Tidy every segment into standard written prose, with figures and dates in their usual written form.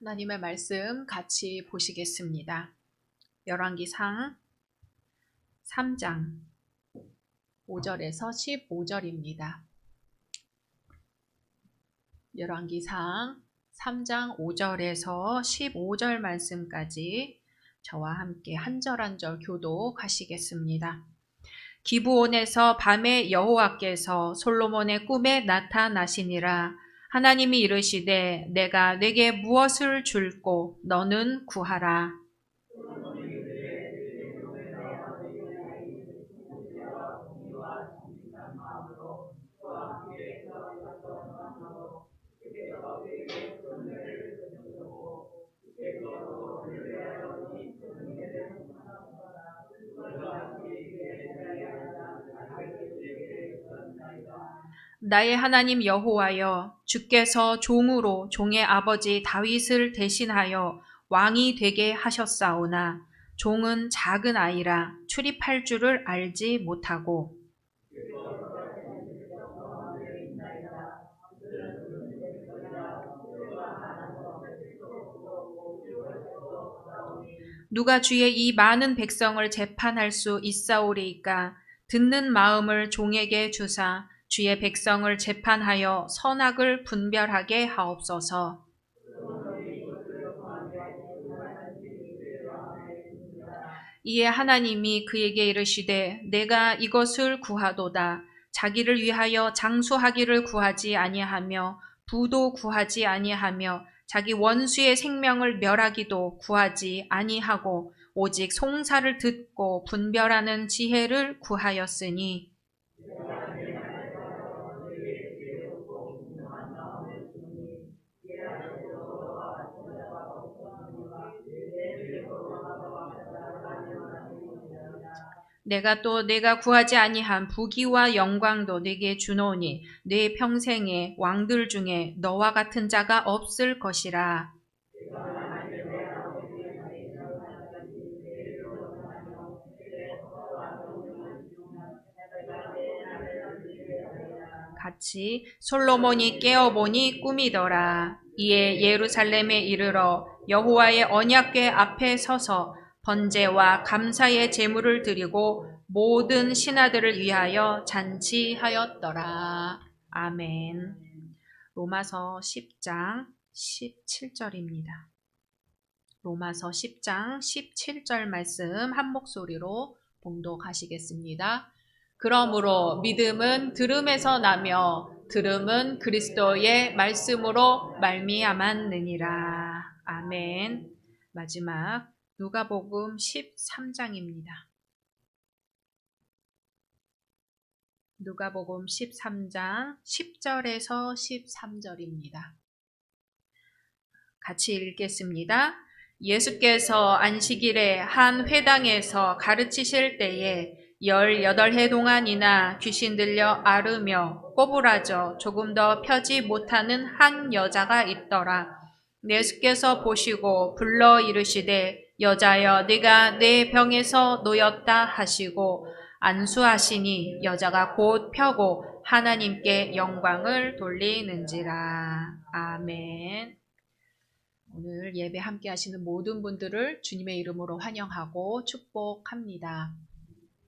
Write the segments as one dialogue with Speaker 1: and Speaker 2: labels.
Speaker 1: 하나님의 말씀 같이 보시겠습니다. 열왕기상 3장 5절에서 15절입니다. 열왕기상 3장 5절에서 15절 말씀까지 저와 함께 한 절 한 절 교독하시겠습니다. 기브온에서 밤에 여호와께서 솔로몬의 꿈에 나타나시니라. 하나님이 이르시되 내가 네게 무엇을 줄꼬 너는 구하라. 나의 하나님 여호와여, 주께서 종으로 종의 아버지 다윗을 대신하여 왕이 되게 하셨사오나 종은 작은 아이라 출입할 줄을 알지 못하고 누가 주의 이 많은 백성을 재판할 수 있사오리이까. 듣는 마음을 종에게 주사 주의 백성을 재판하여 선악을 분별하게 하옵소서. 이에 하나님이 그에게 이르시되 내가 이것을 구하도다. 자기를 위하여 장수하기를 구하지 아니하며 부도 구하지 아니하며 자기 원수의 생명을 멸하기도 구하지 아니하고 오직 송사를 듣고 분별하는 지혜를 구하였으니 내가 구하지 아니한 부귀와 영광도 네게 주노니 네 평생에 왕들 중에 너와 같은 자가 없을 것이라. 같이 솔로몬이 깨어보니 꿈이더라. 이에 예루살렘에 이르러 여호와의 언약궤 앞에 서서 번제와 감사의 제물을 드리고 모든 신하들을 위하여 잔치하였더라. 아멘. 로마서 10장 17절입니다. 로마서 10장 17절 말씀 한 목소리로 봉독하시겠습니다. 그러므로 믿음은 들음에서 나며 들음은 그리스도의 말씀으로 말미암았느니라. 아멘. 마지막 누가복음 13장입니다. 누가복음 13장 10절에서 13절입니다. 같이 읽겠습니다. 예수께서 안식일에 한 회당에서 가르치실 때에 18해 동안이나 귀신 들려 앓으며 꼬부라져 조금 더 펴지 못하는 한 여자가 있더라. 예수께서 보시고 불러 이르시되 여자여 네가 내 병에서 놓였다 하시고 안수하시니 여자가 곧 펴고 하나님께 영광을 돌리는지라. 아멘. 오늘 예배 함께 하시는 모든 분들을 주님의 이름으로 환영하고 축복합니다.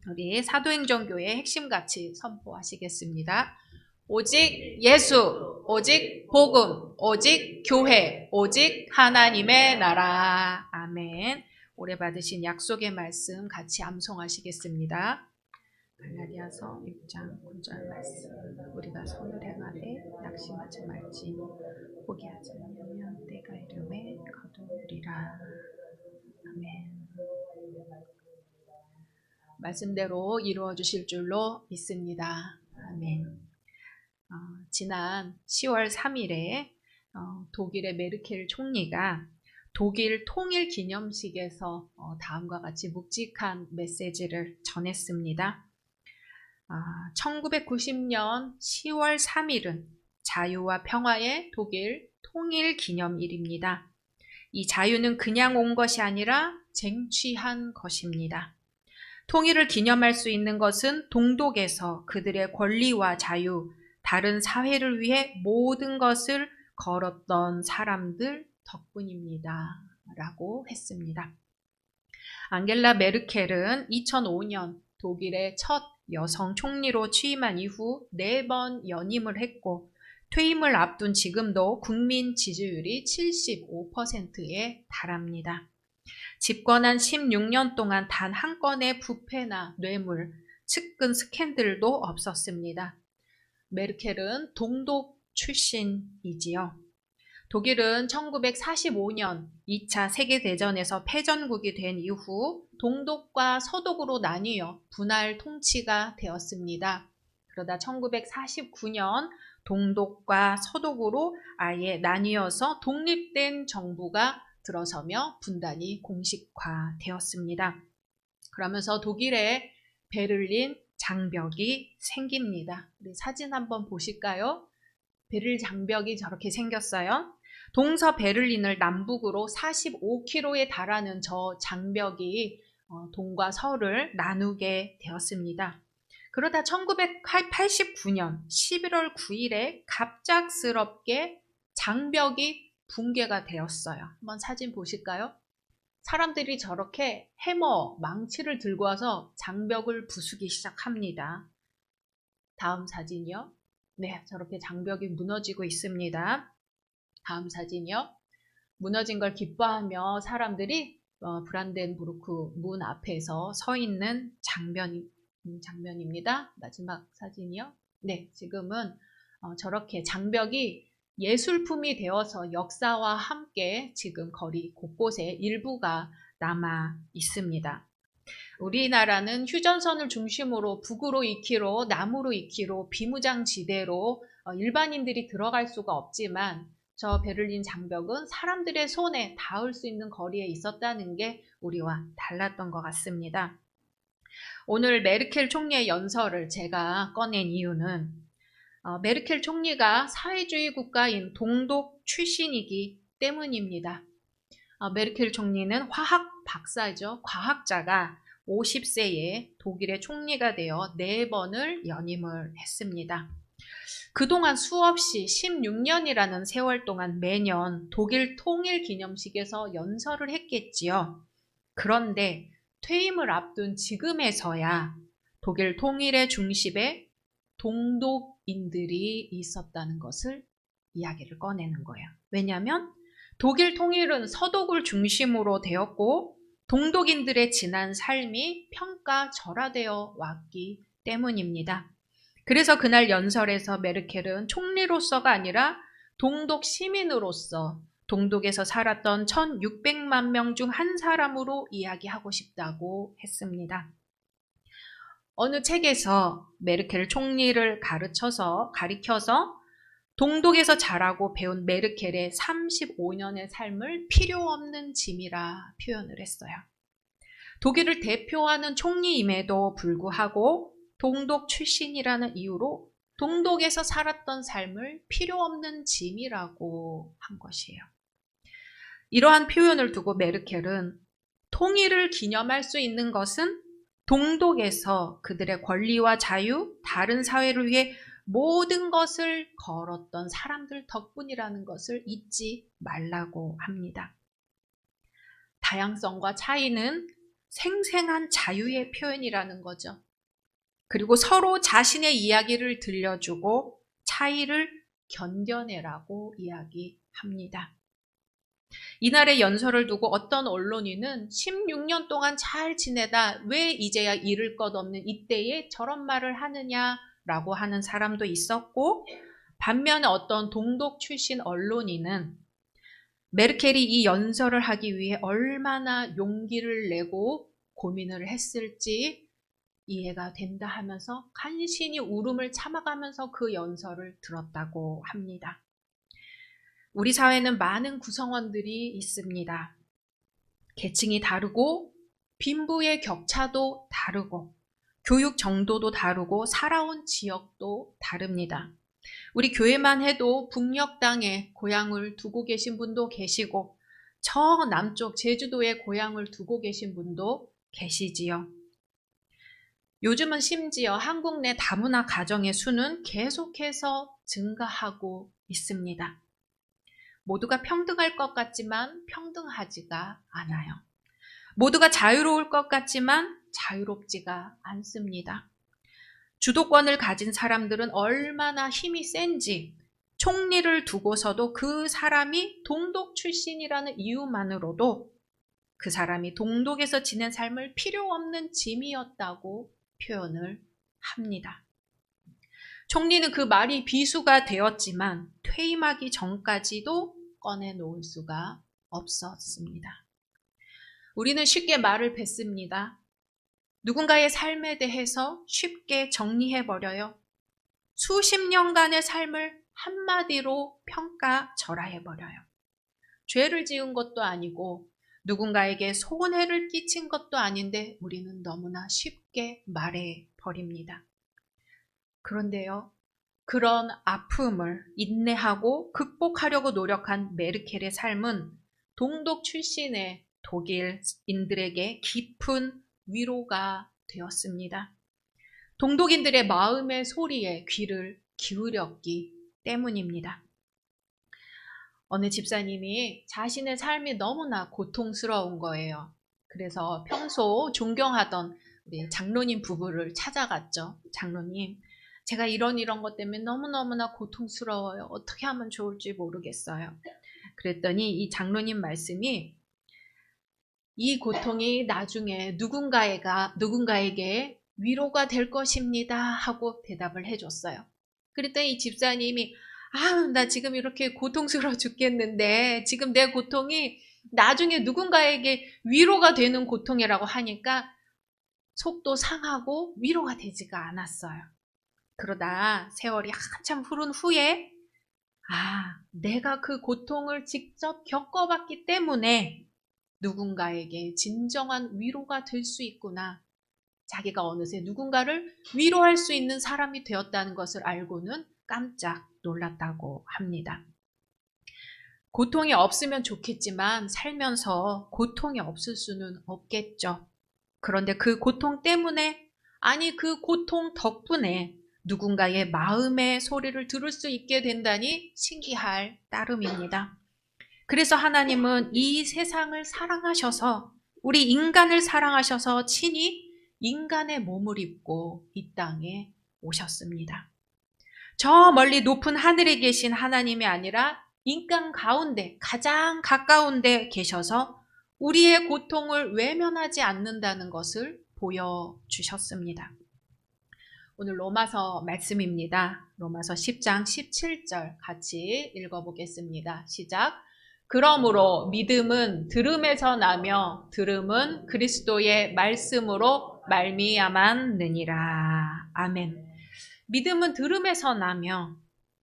Speaker 1: 우리 사도행전교회 핵심가치 선포하시겠습니다. 오직 예수, 오직 복음, 오직 교회, 오직 하나님의 나라. 아멘. 오래 받으신 약속의 말씀 같이 암송하시겠습니다. 갈라디아서 6장 9절 말씀. 우리가 선을 행하되 낙심하지 말지 포기하지 않으면 때가 이름에 거두리라. 아멘. 말씀대로 이루어 주실 줄로 믿습니다. 아멘. 지난 10월 3일에 독일의 메르켈 총리가 독일 통일 기념식에서 다음과 같이 묵직한 메시지를 전했습니다. 1990년 10월 3일은 자유와 평화의 독일 통일 기념일입니다. 이 자유는 그냥 온 것이 아니라 쟁취한 것입니다. 통일을 기념할 수 있는 것은 동독에서 그들의 권리와 자유, 다른 사회를 위해 모든 것을 걸었던 사람들 덕분입니다. 라고 했습니다. 앙겔라 메르켈은 2005년 독일의 첫 여성 총리로 취임한 이후 4번 연임을 했고 퇴임을 앞둔 지금도 국민 지지율이 75%에 달합니다. 집권한 16년 동안 단 한 건의 부패나 뇌물, 측근 스캔들도 없었습니다. 메르켈은 동독 출신이지요. 독일은 1945년 2차 세계대전에서 패전국이 된 이후 동독과 서독으로 나뉘어 분할 통치가 되었습니다. 그러다 1949년 동독과 서독으로 아예 나뉘어서 독립된 정부가 들어서며 분단이 공식화되었습니다. 그러면서 독일의 베를린 장벽이 생깁니다. 우리 사진 한번 보실까요? 베를린 장벽이 저렇게 생겼어요. 동서 베를린을 남북으로 45km에 달하는 저 장벽이 동과 서를 나누게 되었습니다. 그러다 1989년 11월 9일에 갑작스럽게 장벽이 붕괴가 되었어요. 한번 사진 보실까요? 사람들이 저렇게 해머, 망치를 들고 와서 장벽을 부수기 시작합니다. 다음 사진이요. 네, 저렇게 장벽이 무너지고 있습니다. 다음 사진이요. 무너진 걸 기뻐하며 사람들이 브란덴부르크 문 앞에서 서 있는 장면입니다. 마지막 사진이요. 네, 지금은 저렇게 장벽이 예술품이 되어서 역사와 함께 지금 거리 곳곳에 일부가 남아 있습니다. 우리나라는 휴전선을 중심으로 북으로 2km, 남으로 2km, 비무장지대로 일반인들이 들어갈 수가 없지만 저 베를린 장벽은 사람들의 손에 닿을 수 있는 거리에 있었다는 게 우리와 달랐던 것 같습니다. 오늘 메르켈 총리의 연설을 제가 꺼낸 이유는 메르켈 총리가 사회주의 국가인 동독 출신이기 때문입니다. 메르켈 총리는 화학 박사죠. 과학자가 50세에 독일의 총리가 되어 4번을 연임을 했습니다. 그동안 수없이 16년이라는 세월 동안 매년 독일 통일 기념식에서 연설을 했겠지요. 그런데 퇴임을 앞둔 지금에서야 독일 통일의 중심에 동독인들이 있었다는 것을 이야기를 꺼내는 거예요. 왜냐하면 독일 통일은 서독을 중심으로 되었고 동독인들의 지난 삶이 평가절하되어 왔기 때문입니다. 그래서 그날 연설에서 메르켈은 총리로서가 아니라 동독 시민으로서 동독에서 살았던 1600만 명 중 한 사람으로 이야기하고 싶다고 했습니다. 어느 책에서 메르켈 총리를 가리켜서 동독에서 자라고 배운 메르켈의 35년의 삶을 필요 없는 짐이라 표현을 했어요. 독일을 대표하는 총리임에도 불구하고 동독 출신이라는 이유로 동독에서 살았던 삶을 필요 없는 짐이라고 한 것이에요. 이러한 표현을 두고 메르켈은 통일을 기념할 수 있는 것은 동독에서 그들의 권리와 자유, 다른 사회를 위해 모든 것을 걸었던 사람들 덕분이라는 것을 잊지 말라고 합니다. 다양성과 차이는 생생한 자유의 표현이라는 거죠. 그리고 서로 자신의 이야기를 들려주고 차이를 견뎌내라고 이야기합니다. 이날의 연설을 두고 어떤 언론인은 16년 동안 잘 지내다 왜 이제야 잃을 것 없는 이때에 저런 말을 하느냐라고 하는 사람도 있었고, 반면에 어떤 동독 출신 언론인은 메르켈이 이 연설을 하기 위해 얼마나 용기를 내고 고민을 했을지 이해가 된다 하면서 간신히 울음을 참아가면서 그 연설을 들었다고 합니다. 우리 사회는 많은 구성원들이 있습니다. 계층이 다르고 빈부의 격차도 다르고 교육 정도도 다르고 살아온 지역도 다릅니다. 우리 교회만 해도 북녘 땅에 고향을 두고 계신 분도 계시고 저 남쪽 제주도에 고향을 두고 계신 분도 계시지요. 요즘은 심지어 한국 내 다문화 가정의 수는 계속해서 증가하고 있습니다. 모두가 평등할 것 같지만 평등하지가 않아요. 모두가 자유로울 것 같지만 자유롭지가 않습니다. 주도권을 가진 사람들은 얼마나 힘이 센지 총리를 두고서도 그 사람이 동독 출신이라는 이유만으로도 그 사람이 동독에서 지낸 삶을 필요 없는 짐이었다고 표현을 합니다. 총리는 그 말이 비수가 되었지만 퇴임하기 전까지도 꺼내놓을 수가 없었습니다. 우리는 쉽게 말을 뱉습니다. 누군가의 삶에 대해서 쉽게 정리해버려요. 수십 년간의 삶을 한마디로 평가절하해버려요. 죄를 지은 것도 아니고 누군가에게 손해를 끼친 것도 아닌데 우리는 너무나 쉽게 말해버립니다. 그런데요, 그런 아픔을 인내하고 극복하려고 노력한 메르켈의 삶은 동독 출신의 독일인들에게 깊은 위로가 되었습니다. 동독인들의 마음의 소리에 귀를 기울였기 때문입니다. 어느 집사님이 자신의 삶이 너무나 고통스러운 거예요. 그래서 평소 존경하던 우리 장로님 부부를 찾아갔죠. 장로님, 제가 이런 것 때문에 너무너무나 고통스러워요. 어떻게 하면 좋을지 모르겠어요. 그랬더니 이 장로님 말씀이 이 고통이 나중에 누군가에게 위로가 될 것입니다 하고 대답을 해줬어요. 그랬더니 이 집사님이 나 지금 이렇게 고통스러워 죽겠는데 지금 내 고통이 나중에 누군가에게 위로가 되는 고통이라고 하니까 속도 상하고 위로가 되지가 않았어요. 그러다 세월이 한참 흐른 후에 내가 그 고통을 직접 겪어봤기 때문에 누군가에게 진정한 위로가 될 수 있구나. 자기가 어느새 누군가를 위로할 수 있는 사람이 되었다는 것을 알고는 깜짝 놀랐다고 합니다. 고통이 없으면 좋겠지만 살면서 고통이 없을 수는 없겠죠. 그런데 그 고통 때문에, 그 고통 덕분에 누군가의 마음의 소리를 들을 수 있게 된다니 신기할 따름입니다. 그래서 하나님은 이 세상을 사랑하셔서, 우리 인간을 사랑하셔서 친히 인간의 몸을 입고 이 땅에 오셨습니다. 저 멀리 높은 하늘에 계신 하나님이 아니라 인간 가운데 가장 가까운 데 계셔서 우리의 고통을 외면하지 않는다는 것을 보여주셨습니다. 오늘 로마서 말씀입니다. 로마서 10장 17절 같이 읽어보겠습니다. 시작. 그러므로 믿음은 들음에서 나며 들음은 그리스도의 말씀으로 말미암았느니라. 아멘. 믿음은 들음에서 나며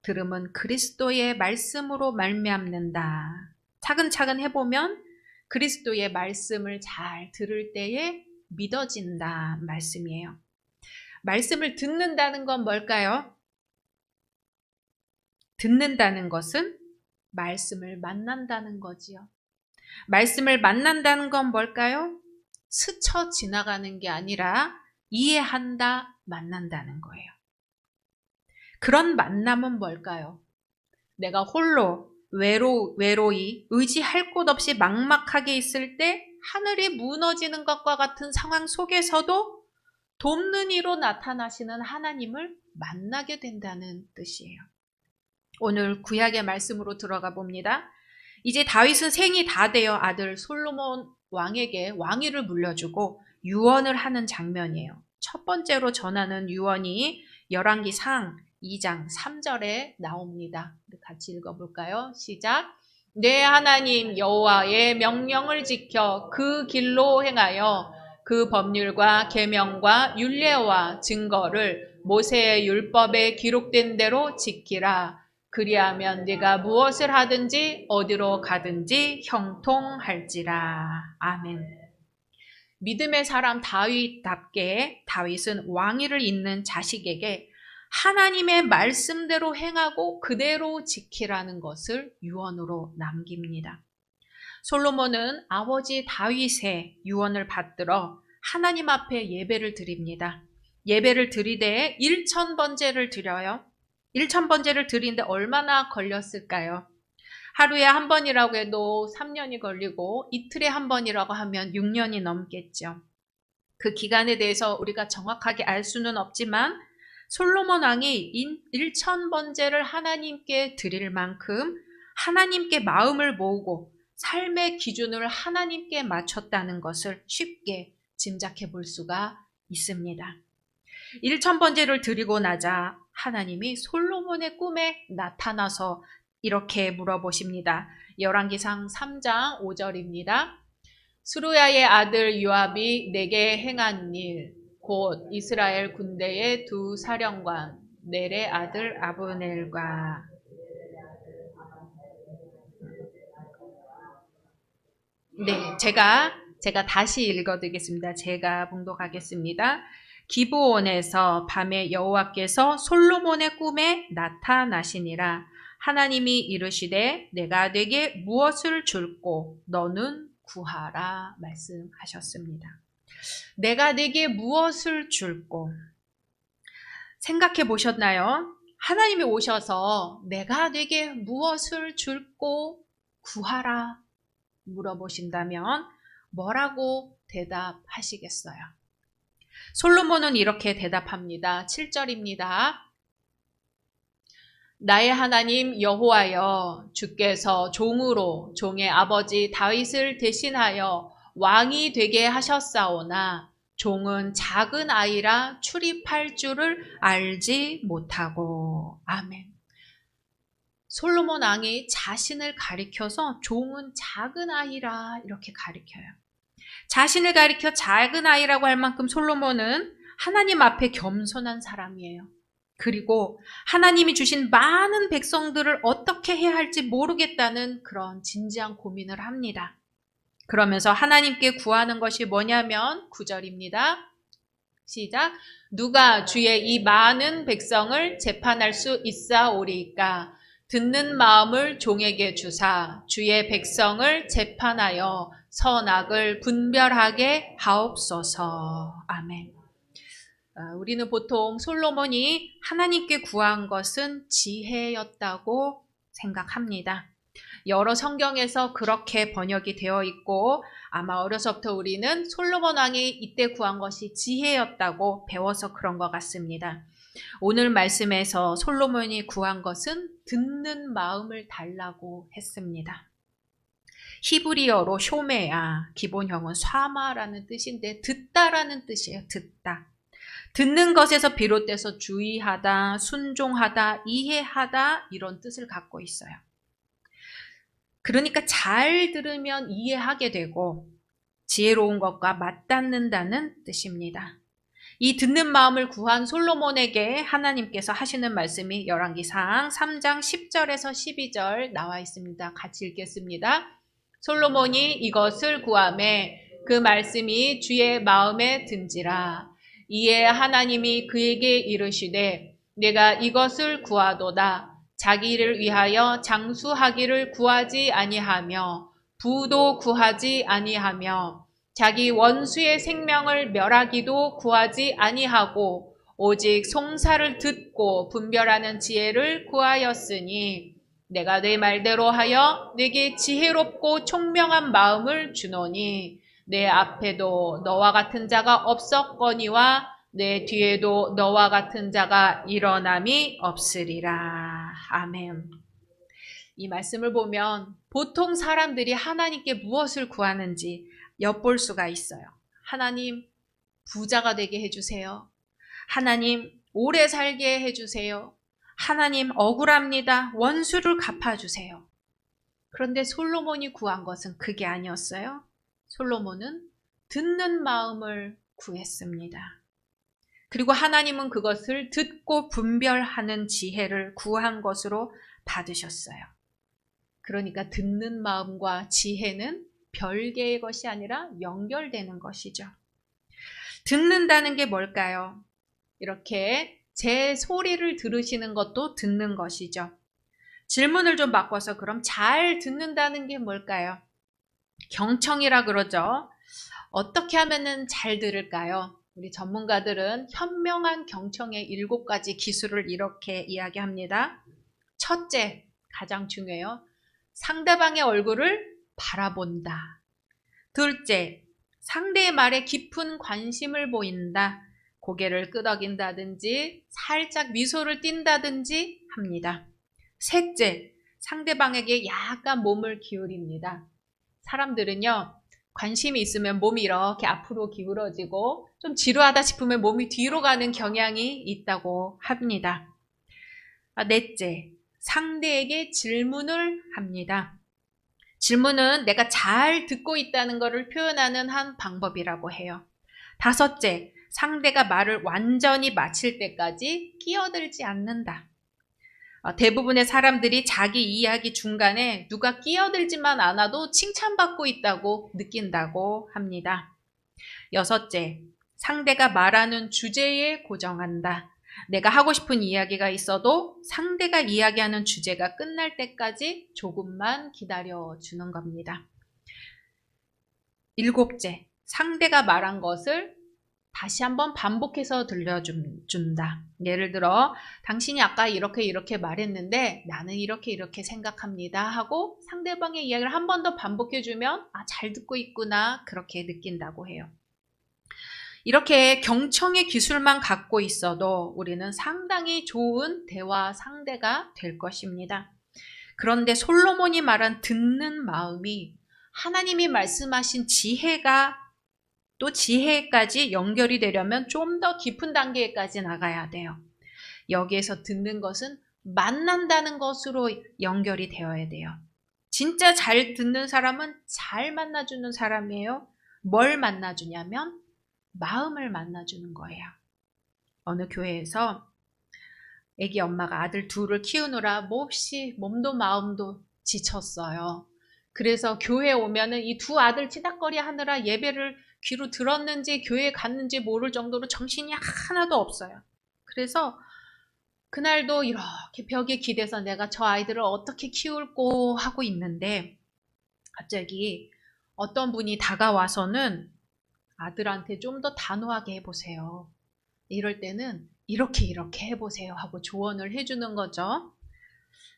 Speaker 1: 들음은 그리스도의 말씀으로 말미암는다. 차근차근 해보면 그리스도의 말씀을 잘 들을 때에 믿어진다 말씀이에요. 말씀을 듣는다는 건 뭘까요? 듣는다는 것은 말씀을 만난다는 거지요. 말씀을 만난다는 건 뭘까요? 스쳐 지나가는 게 아니라 이해한다, 만난다는 거예요. 그런 만남은 뭘까요? 내가 홀로 외로이 의지할 곳 없이 막막하게 있을 때 하늘이 무너지는 것과 같은 상황 속에서도 돕는 이로 나타나시는 하나님을 만나게 된다는 뜻이에요. 오늘 구약의 말씀으로 들어가 봅니다. 이제 다윗은 생이 다 되어 아들 솔로몬 왕에게 왕위를 물려주고 유언을 하는 장면이에요. 첫 번째로 전하는 유언이 열왕기상 2장 3절에 나옵니다. 같이 읽어볼까요? 시작. 내 하나님 여호와의 명령을 지켜 그 길로 행하여 그 법률과 계명과 율례와 증거를 모세의 율법에 기록된 대로 지키라. 그리하면 네가 무엇을 하든지 어디로 가든지 형통할지라. 아멘. 믿음의 사람 다윗답게 다윗은 왕위를 잇는 자식에게 하나님의 말씀대로 행하고 그대로 지키라는 것을 유언으로 남깁니다. 솔로몬은 아버지 다윗의 유언을 받들어 하나님 앞에 예배를 드립니다. 예배를 드리되 1000번제를 드려요. 1000번제를 드리는데 얼마나 걸렸을까요? 하루에 한 번이라고 해도 3년이 걸리고 이틀에 한 번이라고 하면 6년이 넘겠죠. 그 기간에 대해서 우리가 정확하게 알 수는 없지만 솔로몬 왕이 1000번제를 하나님께 드릴 만큼 하나님께 마음을 모으고 삶의 기준을 하나님께 맞췄다는 것을 쉽게 짐작해 볼 수가 있습니다. 1000번제를 드리고 나자 하나님이 솔로몬의 꿈에 나타나서 이렇게 물어보십니다. 열왕기상 3장 5절입니다. 스루야의 아들 요압이 내게 행한 일, 곧 이스라엘 군대의 두 사령관 넬의 아들 아브넬과 네, 제가 다시 읽어드리겠습니다. 제가 봉독하겠습니다. 기브온에서 밤에 여호와께서 솔로몬의 꿈에 나타나시니라. 하나님이 이르시되 내가 네게 무엇을 줄꼬 너는 구하라 말씀하셨습니다. 내가 네게 무엇을 줄꼬. 생각해 보셨나요? 하나님이 오셔서 내가 네게 무엇을 줄꼬 구하라 물어보신다면 뭐라고 대답하시겠어요? 솔로몬은 이렇게 대답합니다. 7절입니다. 나의 하나님 여호와여, 주께서 종으로 종의 아버지 다윗을 대신하여 왕이 되게 하셨사오나 종은 작은 아이라 출입할 줄을 알지 못하고. 아멘. 솔로몬 왕이 자신을 가리켜서 종은 작은 아이라 이렇게 가리켜요. 자신을 가리켜 작은 아이라고 할 만큼 솔로몬은 하나님 앞에 겸손한 사람이에요. 그리고 하나님이 주신 많은 백성들을 어떻게 해야 할지 모르겠다는 그런 진지한 고민을 합니다. 그러면서 하나님께 구하는 것이 뭐냐면 9절입니다. 시작. 누가 주의 이 많은 백성을 재판할 수 있사오리까? 듣는 마음을 종에게 주사 주의 백성을 재판하여 선악을 분별하게 하옵소서. 아멘. 우리는 보통 솔로몬이 하나님께 구한 것은 지혜였다고 생각합니다. 여러 성경에서 그렇게 번역이 되어 있고 아마 어려서부터 우리는 솔로몬 왕이 이때 구한 것이 지혜였다고 배워서 그런 것 같습니다. 오늘 말씀에서 솔로몬이 구한 것은 듣는 마음을 달라고 했습니다. 히브리어로 쇼메야, 기본형은 쏴마라는 뜻인데 듣다라는 뜻이에요. 듣다. 듣는 것에서 비롯돼서 주의하다, 순종하다, 이해하다 이런 뜻을 갖고 있어요. 그러니까 잘 들으면 이해하게 되고 지혜로운 것과 맞닿는다는 뜻입니다. 이 듣는 마음을 구한 솔로몬에게 하나님께서 하시는 말씀이 열왕기상 3장 10절에서 12절 나와 있습니다. 같이 읽겠습니다. 솔로몬이 이것을 구하매 그 말씀이 주의 마음에 든지라. 이에 하나님이 그에게 이르시되 내가 이것을 구하도다. 자기를 위하여 장수하기를 구하지 아니하며 부도 구하지 아니하며 자기 원수의 생명을 멸하기도 구하지 아니하고 오직 송사를 듣고 분별하는 지혜를 구하였으니 내가 내 말대로 하여 내게 지혜롭고 총명한 마음을 주노니 내 앞에도 너와 같은 자가 없었거니와 내 뒤에도 너와 같은 자가 일어남이 없으리라. 아멘. 이 말씀을 보면 보통 사람들이 하나님께 무엇을 구하는지 엿볼 수가 있어요. 하나님, 부자가 되게 해주세요. 하나님, 오래 살게 해주세요. 하나님, 억울합니다. 원수를 갚아주세요. 그런데 솔로몬이 구한 것은 그게 아니었어요. 솔로몬은 듣는 마음을 구했습니다. 그리고 하나님은 그것을 듣고 분별하는 지혜를 구한 것으로 받으셨어요. 그러니까 듣는 마음과 지혜는 별개의 것이 아니라 연결되는 것이죠. 듣는다는 게 뭘까요? 이렇게 제 소리를 들으시는 것도 듣는 것이죠. 질문을 좀 바꿔서 그럼 잘 듣는다는 게 뭘까요? 경청이라 그러죠. 어떻게 하면은 잘 들을까요? 우리 전문가들은 현명한 경청의 7가지 기술을 이렇게 이야기합니다. 첫째, 가장 중요해요. 상대방의 얼굴을 바라본다. 둘째, 상대의 말에 깊은 관심을 보인다. 고개를 끄덕인다든지 살짝 미소를 띈다든지 합니다. 셋째, 상대방에게 약간 몸을 기울입니다. 사람들은요, 관심이 있으면 몸이 이렇게 앞으로 기울어지고 좀 지루하다 싶으면 몸이 뒤로 가는 경향이 있다고 합니다. 넷째, 상대에게 질문을 합니다. 질문은 내가 잘 듣고 있다는 것을 표현하는 한 방법이라고 해요. 다섯째, 상대가 말을 완전히 마칠 때까지 끼어들지 않는다. 대부분의 사람들이 자기 이야기 중간에 누가 끼어들지만 않아도 칭찬받고 있다고 느낀다고 합니다. 여섯째, 상대가 말하는 주제에 고정한다. 내가 하고 싶은 이야기가 있어도 상대가 이야기하는 주제가 끝날 때까지 조금만 기다려주는 겁니다. 일곱째, 상대가 말한 것을 다시 한번 반복해서 들려준다. 예를 들어 당신이 아까 이렇게 말했는데 나는 이렇게 생각합니다 하고 상대방의 이야기를 한 번 더 반복해주면 잘 듣고 있구나 그렇게 느낀다고 해요. 이렇게 경청의 기술만 갖고 있어도 우리는 상당히 좋은 대화 상대가 될 것입니다. 그런데 솔로몬이 말한 듣는 마음이 하나님이 말씀하신 또 지혜까지 연결이 되려면 좀 더 깊은 단계까지 나가야 돼요. 여기에서 듣는 것은 만난다는 것으로 연결이 되어야 돼요. 진짜 잘 듣는 사람은 잘 만나주는 사람이에요. 뭘 만나주냐면 마음을 만나주는 거예요. 어느 교회에서 애기 엄마가 아들 둘을 키우느라 몹시 몸도 마음도 지쳤어요. 그래서 교회에 오면은 이 두 아들 치닥거리 하느라 예배를 귀로 들었는지 교회에 갔는지 모를 정도로 정신이 하나도 없어요. 그래서 그날도 이렇게 벽에 기대서 내가 저 아이들을 어떻게 키울고 하고 있는데 갑자기 어떤 분이 다가와서는 아들한테 좀 더 단호하게 해보세요. 이럴 때는 이렇게 해보세요 하고 조언을 해주는 거죠.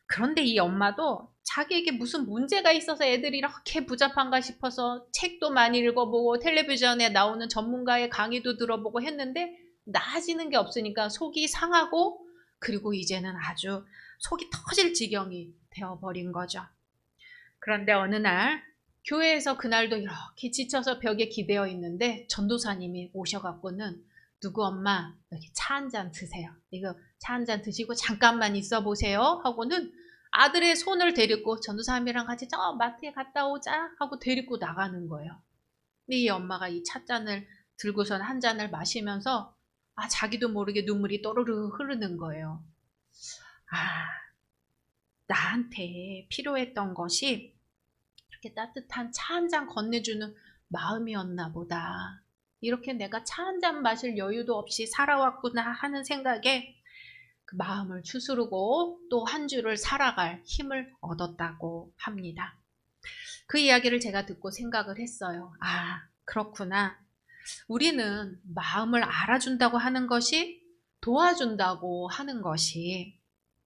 Speaker 1: 그런데 이 엄마도 자기에게 무슨 문제가 있어서 애들이 이렇게 부잡한가 싶어서 책도 많이 읽어보고 텔레비전에 나오는 전문가의 강의도 들어보고 했는데 나아지는 게 없으니까 속이 상하고 그리고 이제는 아주 속이 터질 지경이 되어버린 거죠. 그런데 어느 날 교회에서 그날도 이렇게 지쳐서 벽에 기대어 있는데 전도사님이 오셔갖고는 누구 엄마 여기 차 한 잔 드세요. 이거 차 한 잔 드시고 잠깐만 있어 보세요 하고는 아들의 손을 데리고 전도사님이랑 같이 저 마트에 갔다 오자 하고 데리고 나가는 거예요. 근데 이 엄마가 이 찻잔을 들고선 한 잔을 마시면서 자기도 모르게 눈물이 또르르 흐르는 거예요. 나한테 필요했던 것이 이렇게 따뜻한 차 한 잔 건네주는 마음이었나 보다. 이렇게 내가 차 한 잔 마실 여유도 없이 살아왔구나 하는 생각에 그 마음을 추스르고 또 한 주를 살아갈 힘을 얻었다고 합니다. 그 이야기를 제가 듣고 생각을 했어요. 그렇구나. 우리는 마음을 알아준다고 하는 것이 도와준다고 하는 것이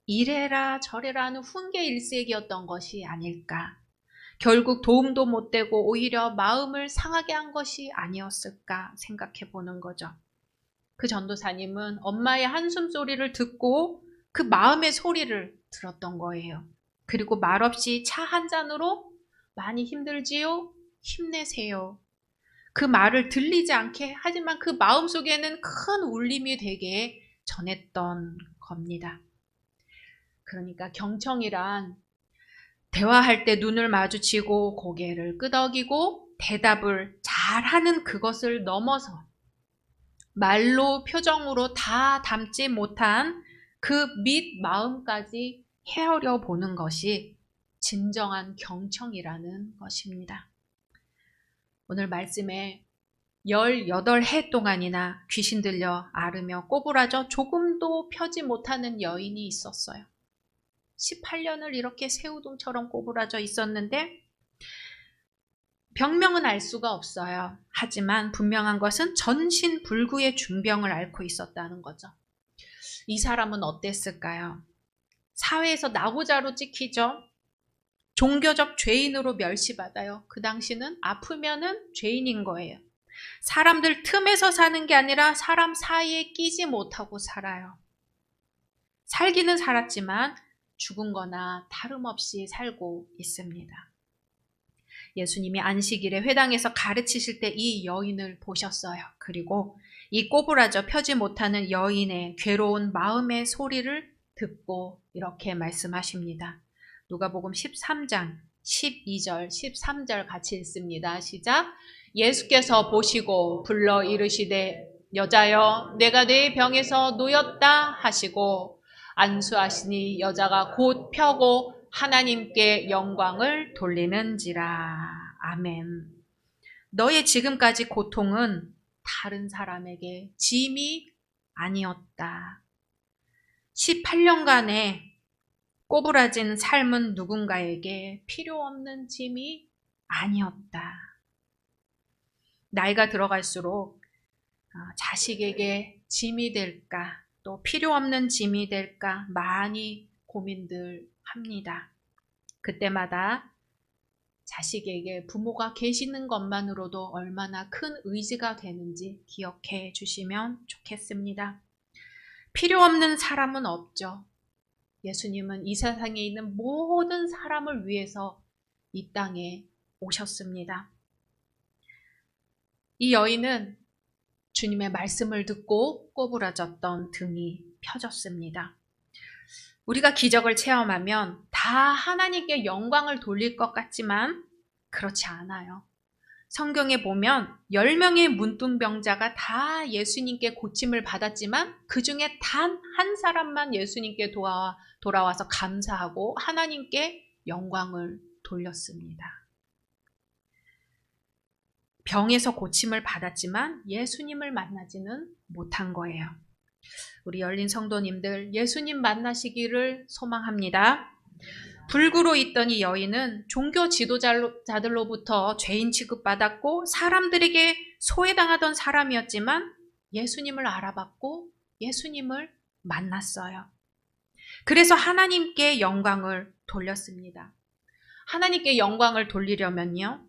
Speaker 1: 이래라 저래라 하는 훈계일색이었던 것이 아닐까. 결국 도움도 못 되고 오히려 마음을 상하게 한 것이 아니었을까 생각해 보는 거죠. 그 전도사님은 엄마의 한숨 소리를 듣고 그 마음의 소리를 들었던 거예요. 그리고 말없이 차 한 잔으로 많이 힘들지요? 힘내세요. 그 말을 들리지 않게 하지만 그 마음속에는 큰 울림이 되게 전했던 겁니다. 그러니까 경청이란 대화할 때 눈을 마주치고 고개를 끄덕이고 대답을 잘하는 그것을 넘어서 말로 표정으로 다 담지 못한 그 밑 마음까지 헤아려 보는 것이 진정한 경청이라는 것입니다. 오늘 말씀에 18해 동안이나 귀신 들려 앓으며 꼬부라져 조금도 펴지 못하는 여인이 있었어요. 18년을 이렇게 새우등처럼 꼬부라져 있었는데 병명은 알 수가 없어요. 하지만 분명한 것은 전신불구의 중병을 앓고 있었다는 거죠. 이 사람은 어땠을까요? 사회에서 나고자로 찍히죠. 종교적 죄인으로 멸시받아요. 그 당시는 아프면은 죄인인 거예요. 사람들 틈에서 사는 게 아니라 사람 사이에 끼지 못하고 살아요. 살기는 살았지만 죽은 거나 다름없이 살고 있습니다. 예수님이 안식일에 회당에서 가르치실 때 이 여인을 보셨어요. 그리고 이 꼬부라져 펴지 못하는 여인의 괴로운 마음의 소리를 듣고 이렇게 말씀하십니다. 누가복음 13장 12절 13절 같이 읽습니다. 시작. 예수께서 보시고 불러 이르시되 여자여 내가 네 병에서 놓였다 하시고 안수하시니 여자가 곧 펴고 하나님께 영광을 돌리는지라. 아멘. 너의 지금까지 고통은 다른 사람에게 짐이 아니었다. 18년간의 꼬부라진 삶은 누군가에게 필요 없는 짐이 아니었다. 나이가 들어갈수록 자식에게 짐이 될까, 또 필요 없는 짐이 될까 많이 고민들 합니다. 그때마다 자식에게 부모가 계시는 것만으로도 얼마나 큰 의지가 되는지 기억해 주시면 좋겠습니다. 필요 없는 사람은 없죠. 예수님은 이 세상에 있는 모든 사람을 위해서 이 땅에 오셨습니다. 이 여인은 주님의 말씀을 듣고 꼬부라졌던 등이 펴졌습니다. 우리가 기적을 체험하면 다 하나님께 영광을 돌릴 것 같지만 그렇지 않아요. 성경에 보면 10명의 문둥병자가 다 예수님께 고침을 받았지만 그 중에 단 한 사람만 예수님께 돌아와서 감사하고 하나님께 영광을 돌렸습니다. 병에서 고침을 받았지만 예수님을 만나지는 못한 거예요. 우리 열린 성도님들 예수님 만나시기를 소망합니다. 불구로 있던 이 여인은 종교 지도자들로부터 죄인 취급받았고 사람들에게 소외당하던 사람이었지만 예수님을 알아봤고 예수님을 만났어요. 그래서 하나님께 영광을 돌렸습니다. 하나님께 영광을 돌리려면요,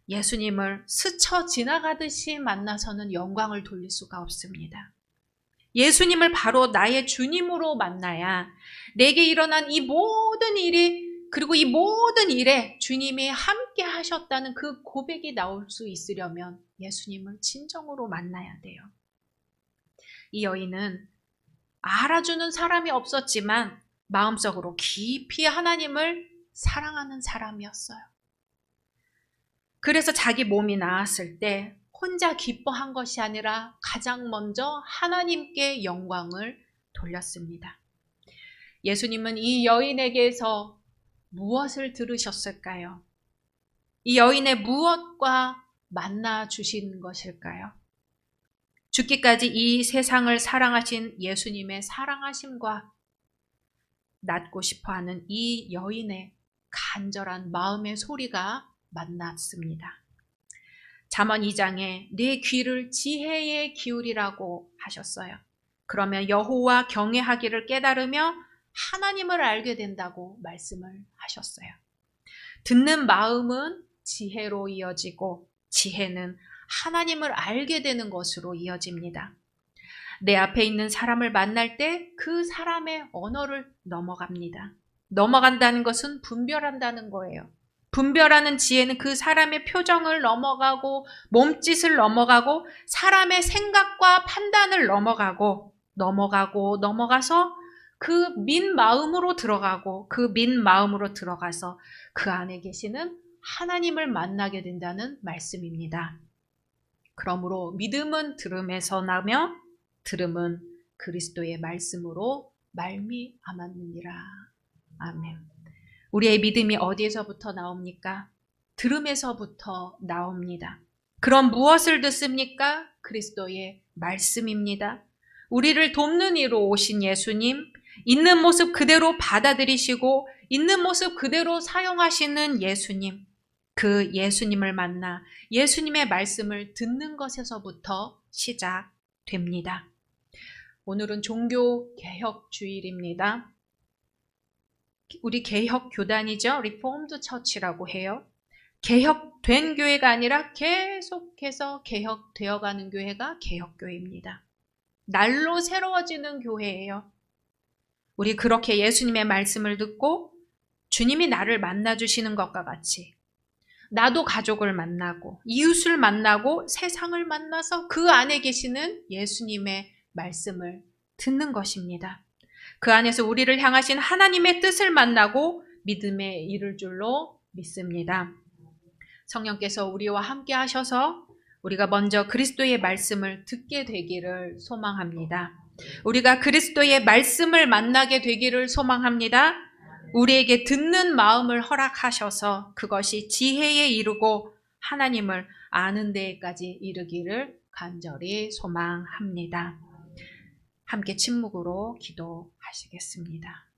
Speaker 1: 예수님을 스쳐 지나가듯이 만나서는 영광을 돌릴 수가 없습니다. 예수님을 바로 나의 주님으로 만나야 내게 일어난 이 모든 일이, 그리고 이 모든 일에 주님이 함께 하셨다는 그 고백이 나올 수 있으려면 예수님을 진정으로 만나야 돼요. 이 여인은 알아주는 사람이 없었지만 마음속으로 깊이 하나님을 사랑하는 사람이었어요. 그래서 자기 몸이 나았을 때 혼자 기뻐한 것이 아니라 가장 먼저 하나님께 영광을 돌렸습니다. 예수님은 이 여인에게서 무엇을 들으셨을까요? 이 여인의 무엇과 만나 주신 것일까요? 죽기까지 이 세상을 사랑하신 예수님의 사랑하심과 낫고 싶어하는 이 여인의 간절한 마음의 소리가 만났습니다. 잠언 2장에 네 귀를 지혜에 기울이라고 하셨어요. 그러면 여호와 경외하기를 깨달으며 하나님을 알게 된다고 말씀을 하셨어요. 듣는 마음은 지혜로 이어지고 지혜는 하나님을 알게 되는 것으로 이어집니다. 내 앞에 있는 사람을 만날 때 그 사람의 언어를 넘어갑니다. 넘어간다는 것은 분별한다는 거예요. 분별하는 지혜는 그 사람의 표정을 넘어가고 몸짓을 넘어가고 사람의 생각과 판단을 넘어가서 그 민 마음으로 들어가고 그 민 마음으로 들어가서 그 안에 계시는 하나님을 만나게 된다는 말씀입니다. 그러므로 믿음은 들음에서 나며 들음은 그리스도의 말씀으로 말미암았느니라. 아멘. 우리의 믿음이 어디에서부터 나옵니까? 들음에서부터 나옵니다. 그럼 무엇을 듣습니까? 그리스도의 말씀입니다. 우리를 돕는 이로 오신 예수님, 있는 모습 그대로 받아들이시고 있는 모습 그대로 사용하시는 예수님, 그 예수님을 만나 예수님의 말씀을 듣는 것에서부터 시작됩니다. 오늘은 종교개혁주일입니다. 우리 개혁 교단이죠. 리폼드 처치라고 해요. 개혁된 교회가 아니라 계속해서 개혁되어가는 교회가 개혁교회입니다. 날로 새로워지는 교회예요. 우리 그렇게 예수님의 말씀을 듣고 주님이 나를 만나주시는 것과 같이 나도 가족을 만나고 이웃을 만나고 세상을 만나서 그 안에 계시는 예수님의 말씀을 듣는 것입니다. 그 안에서 우리를 향하신 하나님의 뜻을 만나고 믿음에 이를 줄로 믿습니다. 성령께서 우리와 함께 하셔서 우리가 먼저 그리스도의 말씀을 듣게 되기를 소망합니다. 우리가 그리스도의 말씀을 만나게 되기를 소망합니다. 우리에게 듣는 마음을 허락하셔서 그것이 지혜에 이르고 하나님을 아는 데까지 이르기를 간절히 소망합니다. 함께 침묵으로 기도하시겠습니다.